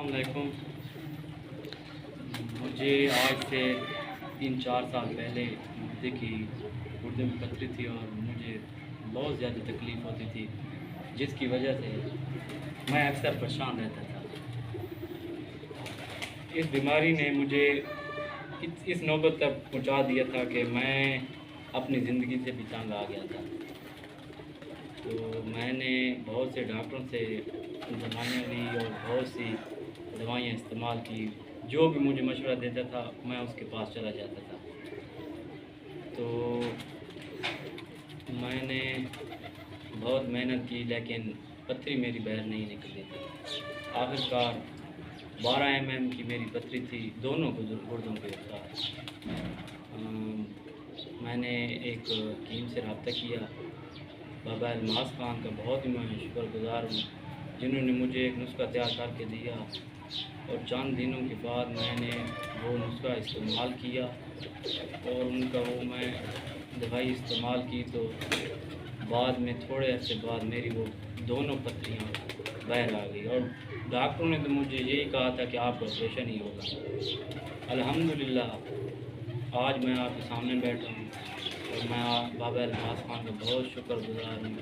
अलैकुम। मुझे आज से 3-4 साल पहले गुर्दे में पथरी थी और मुझे बहुत ज़्यादा तकलीफ़ होती थी, जिसकी वजह से मैं अक्सर परेशान रहता था। इस बीमारी ने मुझे इस नौबत तक पहुंचा दिया था कि मैं अपनी ज़िंदगी से भी तंग आ गया था। तो मैंने बहुत से डॉक्टरों से दवाइयाँ ली और बहुत सी दवाइयाँ इस्तेमाल की। जो भी मुझे मशवरा देता था मैं उसके पास चला जाता था। तो मैंने बहुत मेहनत की, लेकिन पथरी मेरी बाहर नहीं निकल रही थी। आखिरकार 12 mm की मेरी पथरी थी, दोनों गुर्दों के साथ। मैंने एक हकीम से रब्ता किया, बाबा अलमास खान का बहुत ही मैं शुक्रगुज़ार हूँ, जिन्होंने मुझे एक नुस्खा तैयार करके दिया और चंद दिनों के बाद मैंने वो नुस्खा इस्तेमाल किया और उनका वो मैं दवाई इस्तेमाल की। तो बाद में थोड़े अरसे बाद मेरी वो दोनों पथरियाँ बाहर आ गई और डॉक्टरों ने तो मुझे यही कहा था कि आपका ऑपरेशन ही होगा। अल्हम्दुलिल्लाह आज मैं आपके सामने बैठा हूँ और मैं बाबा अलमास खान का बहुत शुक्रगुज़ार हूँ,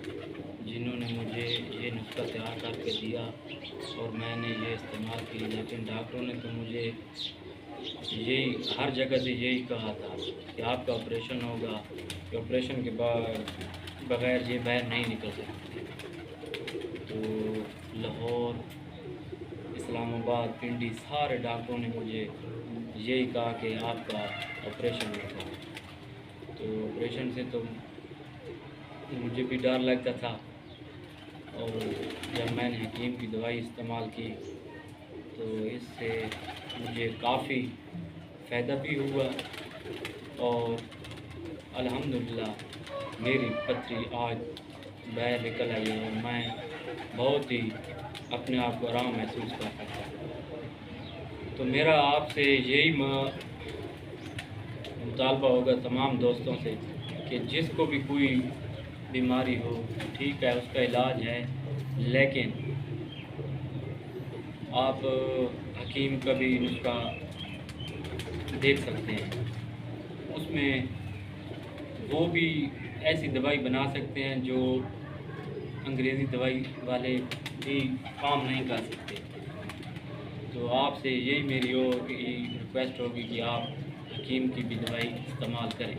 जिन्होंने मुझे ये नुस्खा तैयार करके दिया और मैंने ये इस्तेमाल की। लेकिन डॉक्टरों ने तो मुझे यही हर जगह से यही कहा था कि आपका ऑपरेशन होगा, कि ऑपरेशन के बाद बग़ैर ये बाहर नहीं निकल सकती। तो लाहौर, इस्लामाबाद, पिंडी सारे डॉक्टरों ने मुझे यही कहा कि आपका ऑपरेशन होगा। तो ऑपरेशन से तो मुझे भी डर लगता था और जब मैंने हकीम की दवाई इस्तेमाल की तो इससे मुझे काफ़ी फ़ायदा भी हुआ और अल्हम्दुलिल्लाह मेरी पथरी आज बाहर निकल आई है और मैं बहुत ही अपने आप को आराम महसूस कर सकता हूँ। तो मेरा आपसे यही मुतालबा होगा तमाम दोस्तों से कि जिसको भी कोई बीमारी हो, ठीक है उसका इलाज है, लेकिन आप हकीम का भी नुस्खा देख सकते हैं। उसमें वो भी ऐसी दवाई बना सकते हैं जो अंग्रेज़ी दवाई वाले भी काम नहीं कर सकते। तो आपसे यही मेरी रिक्वेस्ट होगी कि आप हकीम की भी दवाई इस्तेमाल करें।